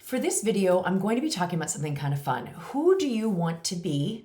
For this video, I'm going to be talking about something kind of fun. Who do you want to be?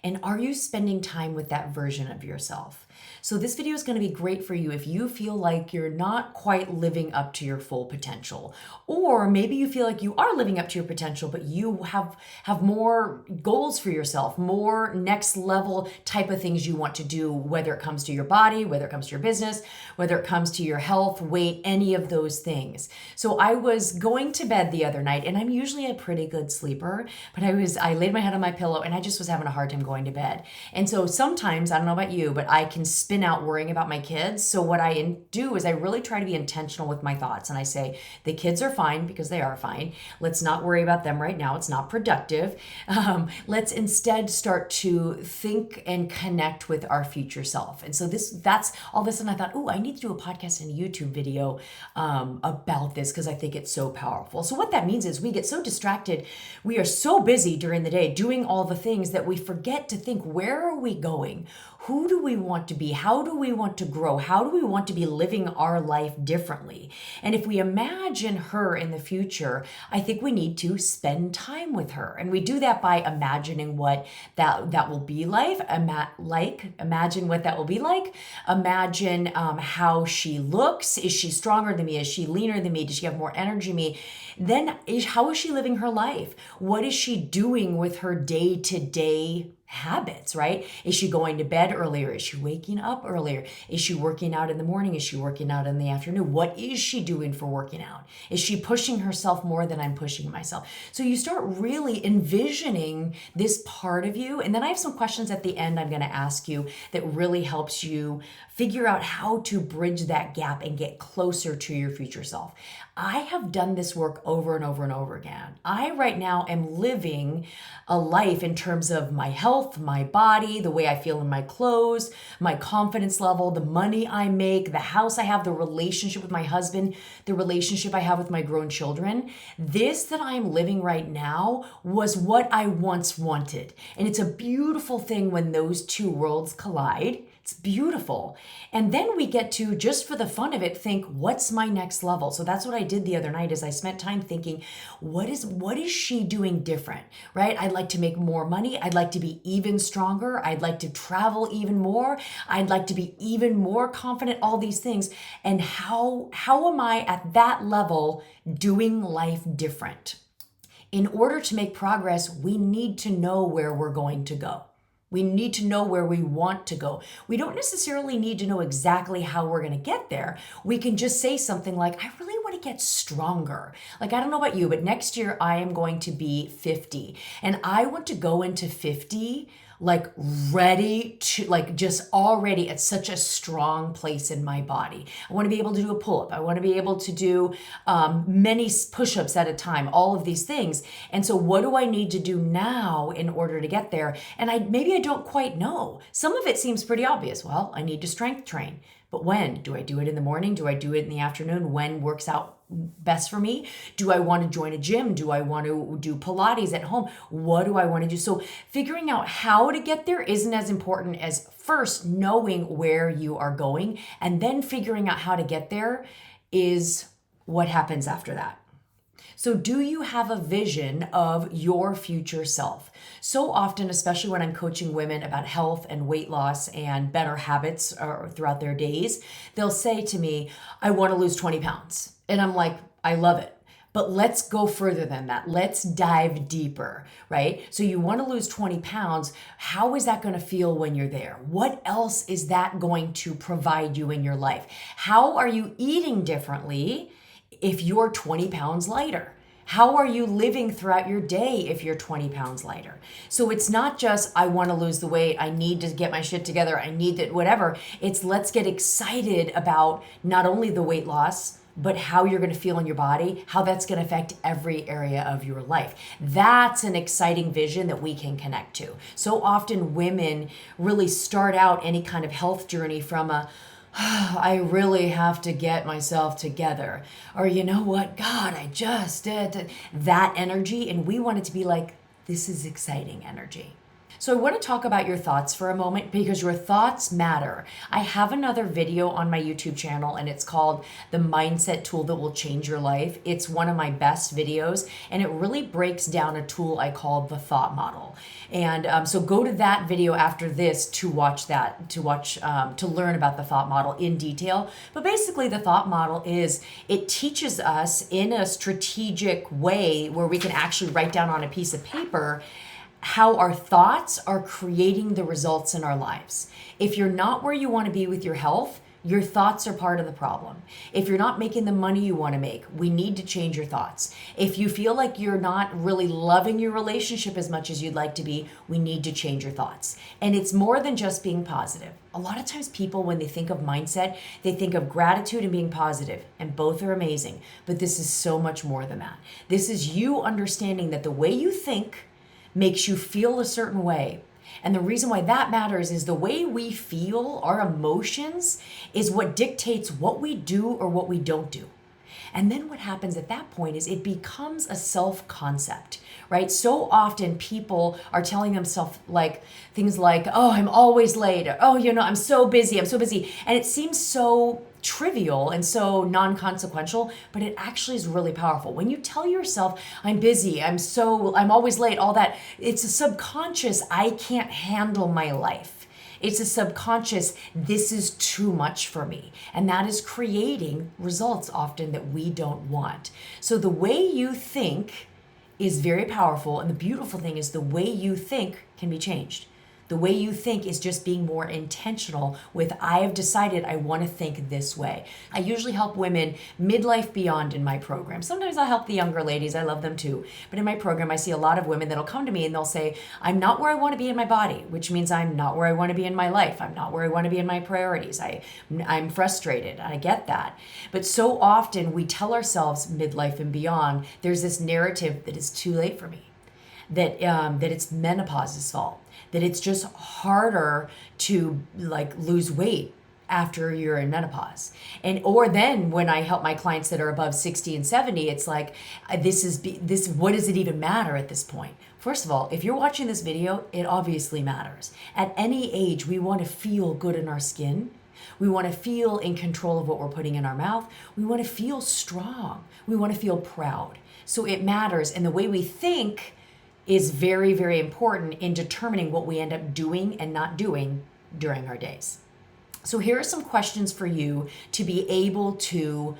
And are you spending time with that version of yourself? So this video is going to be great for you if you feel like you're not quite living up to your full potential. Or maybe you feel like you are living up to your potential, but you have more goals for yourself, more next level type of things you want to do, whether it comes to your body, whether it comes to your business, whether it comes to your health, weight, any of those things. So I was going to bed the other night, and I'm usually a pretty good sleeper, but I laid my head on my pillow and I just was having a hard time going to bed. And so sometimes, I don't know about you, but I can spin out worrying about my kids. So what I do is I really try to be intentional with my thoughts. And I say, the kids are fine because they are fine. Let's not worry about them right now. It's not productive. Let's instead start to think and connect with our future self. And so that's all this. And I thought, oh, I need to do a podcast and a YouTube video about this because I think it's so powerful. So what that means is we get so distracted. We are so busy during the day doing all the things that we forget to think, where are we going? Who do we want to be? How do we want to grow? How do we want to be living our life differently? And if we imagine her in the future, I think we need to spend time with her. And we do that by imagining what that will be like. Imagine what that will be like. Imagine how she looks. Is she stronger than me? Is she leaner than me? Does she have more energy than me? Then how is she living her life? What is she doing with her day-to-day habits, right? Is she going to bed earlier? Is she waking up earlier? Is she working out in the morning? Is she working out in the afternoon? What is she doing for working out? Is she pushing herself more than I'm pushing myself? So you start really envisioning this part of you. And then I have some questions at the end I'm going to ask you that really helps you figure out how to bridge that gap and get closer to your future self. I have done this work over and over and over again. I right now am living a life in terms of my health, my body, the way I feel in my clothes, my confidence level, the money I make, the house I have, the relationship with my husband, the relationship I have with my grown children. This that I am living right now was what I once wanted. And it's a beautiful thing when those two worlds collide. It's beautiful. And then we get to, just for the fun of it, think, what's my next level? So that's what I did the other night is I spent time thinking, what is she doing different, right? I'd like to make more money. I'd like to be even stronger. I'd like to travel even more. I'd like to be even more confident, all these things. And how am I at that level doing life different? In order to make progress, we need to know where we're going to go. We need to know where we want to go. We don't necessarily need to know exactly how we're going to get there. We can just say something like, I really want to get stronger. Like, I don't know about you, but next year I am going to be 50. And I want to go into 50 like ready to, like just already at such a strong place in my body. I want to be able to do a pull-up. I want to be able to do many push-ups at a time, all of these things. And so what do I need to do now in order to get there? And maybe I don't quite know. Some of it seems pretty obvious. Well, I need to strength train. But when? Do I do it in the morning? Do I do it in the afternoon? When works out best for me? Do I want to join a gym? Do I want to do Pilates at home? What do I want to do? So figuring out how to get there isn't as important as first knowing where you are going, and then figuring out how to get there is what happens after that. So do you have a vision of your future self? So often, especially when I'm coaching women about health and weight loss and better habits throughout their days, they'll say to me, I want to lose 20 pounds. And I'm like, I love it. But let's go further than that. Let's dive deeper, right? So you want to lose 20 pounds. How is that going to feel when you're there? What else is that going to provide you in your life? How are you eating differently if you're 20 pounds lighter? How are you living throughout your day if you're 20 pounds lighter? So it's not just, I want to lose the weight, I need to get my shit together, I need that, whatever. It's let's get excited about not only the weight loss, but how you're going to feel in your body, how that's going to affect every area of your life. That's an exciting vision that we can connect to. So often women really start out any kind of health journey from I really have to get myself together. Or, you know what, God, I just did that energy. And we want it to be like, this is exciting energy. So I want to talk about your thoughts for a moment because your thoughts matter. I have another video on my YouTube channel and it's called The Mindset Tool That Will Change Your Life. It's one of my best videos and it really breaks down a tool I call the thought model. And so go to that video after this to watch that, to learn about the thought model in detail. But basically the thought model is, it teaches us in a strategic way where we can actually write down on a piece of paper how our thoughts are creating the results in our lives. If you're not where you want to be with your health, your thoughts are part of the problem. If you're not making the money you want to make, we need to change your thoughts. If you feel like you're not really loving your relationship as much as you'd like to be, we need to change your thoughts. And it's more than just being positive. A lot of times people, when they think of mindset, they think of gratitude and being positive, and both are amazing. But this is so much more than that. This is you understanding that the way you think makes you feel a certain way. And the reason why that matters is the way we feel, our emotions, is what dictates what we do or what we don't do. And then what happens at that point is it becomes a self-concept, right? So often people are telling themselves things like, oh, I'm always late. Or, oh, I'm so busy. I'm so busy. And it seems so trivial and so non-consequential, but it actually is really powerful. When you tell yourself, I'm busy, I'm always late, all that, it's a subconscious, I can't handle my life. It's a subconscious, this is too much for me. And that is creating results often that we don't want. So the way you think is very powerful. And the beautiful thing is the way you think can be changed. The way you think is just being more intentional with, I have decided I want to think this way. I usually help women midlife beyond in my program. Sometimes I help the younger ladies. I love them too. But in my program, I see a lot of women that'll come to me and they'll say, I'm not where I want to be in my body, which means I'm not where I want to be in my life. I'm not where I want to be in my priorities. I'm frustrated. I get that. But so often we tell ourselves midlife and beyond, there's this narrative that it's too late for me. That it's menopause's fault, that it's just harder to lose weight after you're in menopause. Or then when I help my clients that are above 60 and 70, it's like, what does it even matter at this point? First of all, if you're watching this video, it obviously matters. At any age, we want to feel good in our skin. We want to feel in control of what we're putting in our mouth. We want to feel strong. We want to feel proud. So it matters. And the way we think is very, very important in determining what we end up doing and not doing during our days. So here are some questions for you to be able to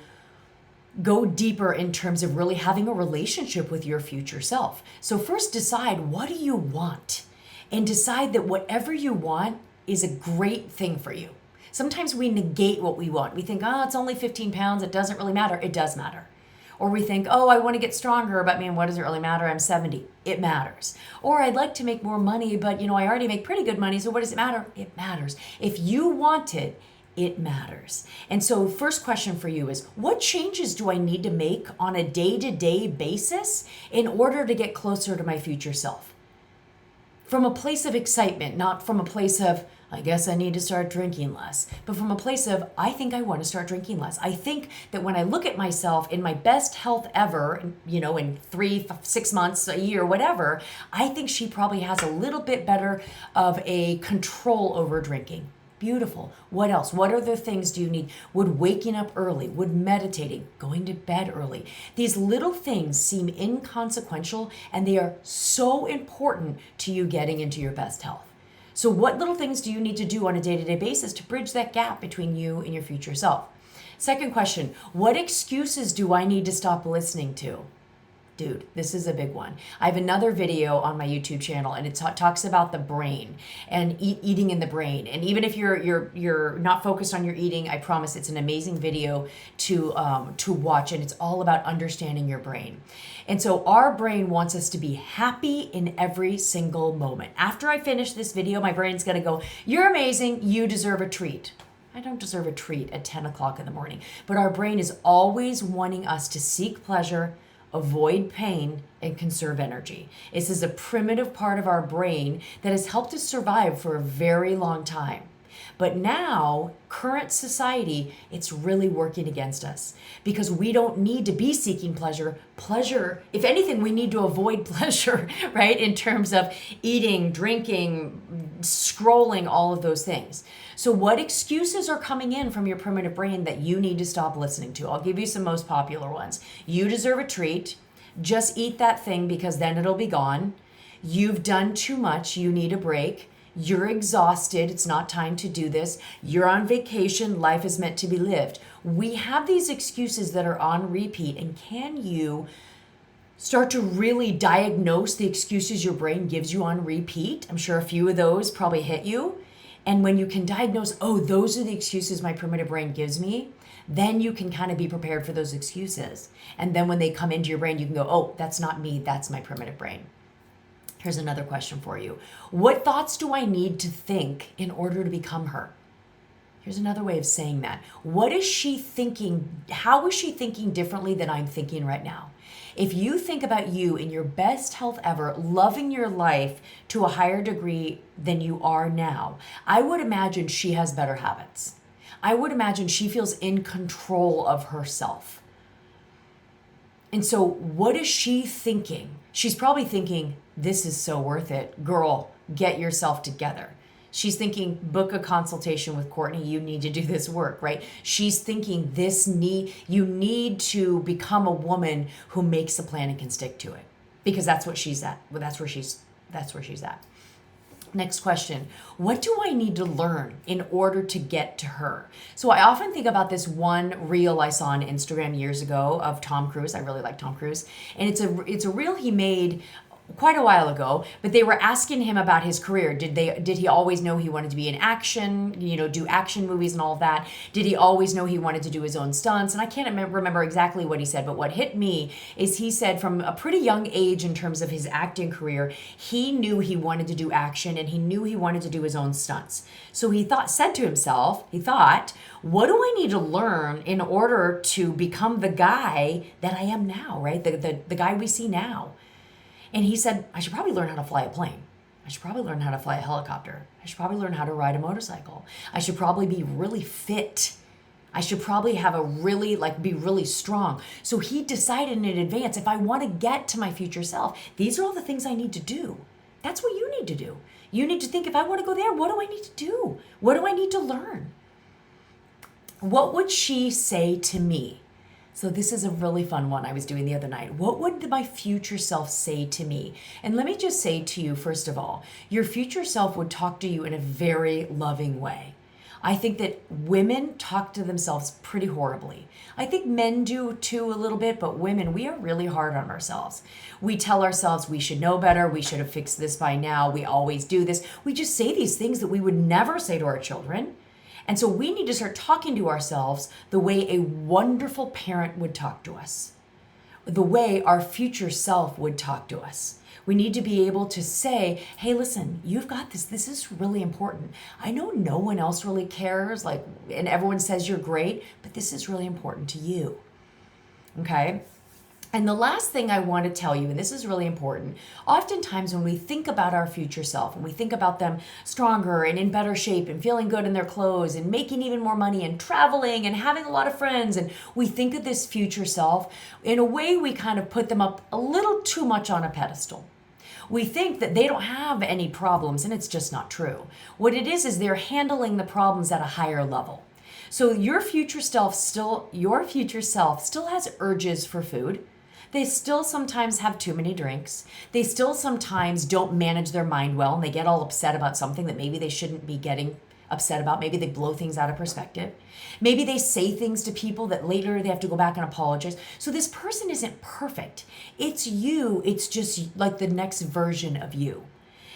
go deeper in terms of really having a relationship with your future self. So first, decide, what do you want? And decide that whatever you want is a great thing for you. Sometimes we negate what we want. We think, it's only 15 pounds. It doesn't really matter. It does matter. Or we think, I want to get stronger, but man, what does it really matter? I'm 70. It matters. Or I'd like to make more money, but I already make pretty good money, so what does it matter? It matters. If you want it, it matters. And so first question for you is, what changes do I need to make on a day-to-day basis in order to get closer to my future self? From a place of excitement, not from a place of, I guess I need to start drinking less, but from a place of, I think I want to start drinking less. I think that when I look at myself in my best health ever, in 3, 6 months, a year, whatever, I think she probably has a little bit better of a control over drinking. Beautiful. What else? What other things do you need? Would waking up early, would meditating, going to bed early. These little things seem inconsequential and they are so important to you getting into your best health. So what little things do you need to do on a day-to-day basis to bridge that gap between you and your future self? Second question, what excuses do I need to stop listening to? Dude, this is a big one. I have another video on my YouTube channel and it talks about the brain and eating in the brain. And even if you're not focused on your eating, I promise it's an amazing video to watch, and it's all about understanding your brain. And so our brain wants us to be happy in every single moment. After I finish this video, my brain's gonna go, you're amazing, you deserve a treat. I don't deserve a treat at 10 o'clock in the morning, but our brain is always wanting us to seek pleasure, avoid pain, and conserve energy. This is a primitive part of our brain that has helped us survive for a very long time. But now, current society, it's really working against us because we don't need to be seeking pleasure. Pleasure, if anything, we need to avoid pleasure, right? In terms of eating, drinking, scrolling, all of those things. So what excuses are coming in from your primitive brain that you need to stop listening to? I'll give you some most popular ones. You deserve a treat. Just eat that thing because then it'll be gone. You've done too much. You need a break. You're exhausted. It's not time to do this. You're on vacation. Life is meant to be lived. We have these excuses that are on repeat. And can you start to really diagnose the excuses your brain gives you on repeat? I'm sure a few of those probably hit you. And when you can diagnose, oh, those are the excuses my primitive brain gives me, then you can kind of be prepared for those excuses. And then when they come into your brain, you can go, oh, that's not me. That's my primitive brain. Here's another question for you. What thoughts do I need to think in order to become her? Here's another way of saying that. What is she thinking? How is she thinking differently than I'm thinking right now? If you think about you in your best health ever, loving your life to a higher degree than you are now, I would imagine she has better habits. I would imagine she feels in control of herself. And so what is she thinking? She's probably thinking, this is so worth it. Girl, get yourself together. She's thinking, book a consultation with Courtney. You need to do this work, right? She's thinking you need to become a woman who makes a plan and can stick to it, because that's what she's at. Well, that's where she's at. Next question. What do I need to learn in order to get to her? So I often think about this one reel I saw on Instagram years ago of Tom Cruise. I really like Tom Cruise. And it's a reel he made quite a while ago, but they were asking him about his career. Did he always know he wanted to be in action, do action movies and all of that? Did he always know he wanted to do his own stunts? And I can't remember exactly what he said, but what hit me is he said from a pretty young age in terms of his acting career, he knew he wanted to do action and he knew he wanted to do his own stunts. So he said to himself, what do I need to learn in order to become the guy that I am now, right? The guy we see now. And he said, I should probably learn how to fly a plane. I should probably learn how to fly a helicopter. I should probably learn how to ride a motorcycle. I should probably be really fit. I should probably be really strong. So he decided in advance, if I want to get to my future self, these are all the things I need to do. That's what you need to do. You need to think, if I want to go there, what do I need to do? What do I need to learn? What would she say to me? So this is a really fun one I was doing the other night. What would my future self say to me? And let me just say to you, first of all, your future self would talk to you in a very loving way. I think that women talk to themselves pretty horribly. I think men do too a little bit, but women, we are really hard on ourselves. We tell ourselves we should know better. We should have fixed this by now. We always do this. We just say these things that we would never say to our children. And so we need to start talking to ourselves the way a wonderful parent would talk to us, the way our future self would talk to us. We need to be able to say, hey, listen, you've got this. This is really important. I know no one else really cares, and everyone says you're great, but this is really important to you. Okay? And the last thing I want to tell you, and this is really important, oftentimes when we think about our future self and we think about them stronger and in better shape and feeling good in their clothes and making even more money and traveling and having a lot of friends, and we think of this future self, in a way we kind of put them up a little too much on a pedestal. We think that they don't have any problems, and it's just not true. What it is they're handling the problems at a higher level. So your future self still has urges for food. They still sometimes have too many drinks. They still sometimes don't manage their mind well, and they get all upset about something that maybe they shouldn't be getting upset about. Maybe they blow things out of perspective. Maybe they say things to people that later they have to go back and apologize. So this person isn't perfect. It's you. It's just like the next version of you.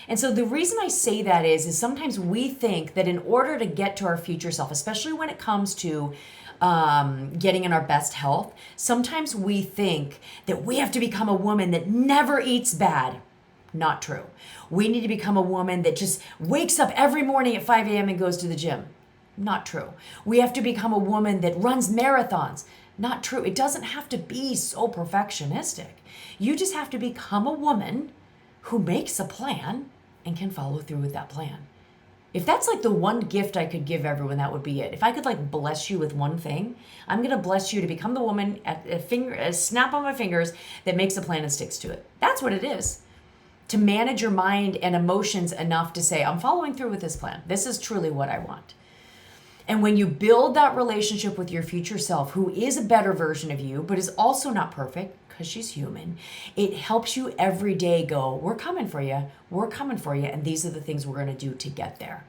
And so the reason I say that is sometimes we think that in order to get to our future self, especially when it comes to getting in our best health, sometimes we think that we have to become a woman that never eats bad. Not true. We need to become a woman that just wakes up every morning at 5 a.m. and goes to the gym. Not true. We have to become a woman that runs marathons. Not true. It doesn't have to be so perfectionistic. You just have to become a woman who makes a plan and can follow through with that plan. If that's like the one gift I could give everyone, that would be it. If I could like bless you with one thing, I'm going to bless you to become the woman at a snap on my fingers that makes a plan and sticks to it. That's what it is. To manage your mind and emotions enough to say, I'm following through with this plan. This is truly what I want. And when you build that relationship with your future self, who is a better version of you, but is also not perfect because she's human, it helps you every day go, we're coming for you, and these are the things we're going to do to get there.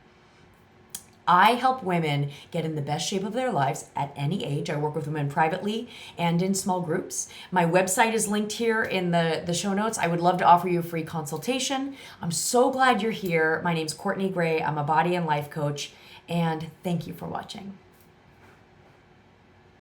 I help women get in the best shape of their lives at any age. I work with women privately and in small groups. My website is linked here in the show notes. I would love to offer you a free consultation. I'm so glad you're here. My name's Courtney Gray. I'm a body and life coach, and thank you for watching.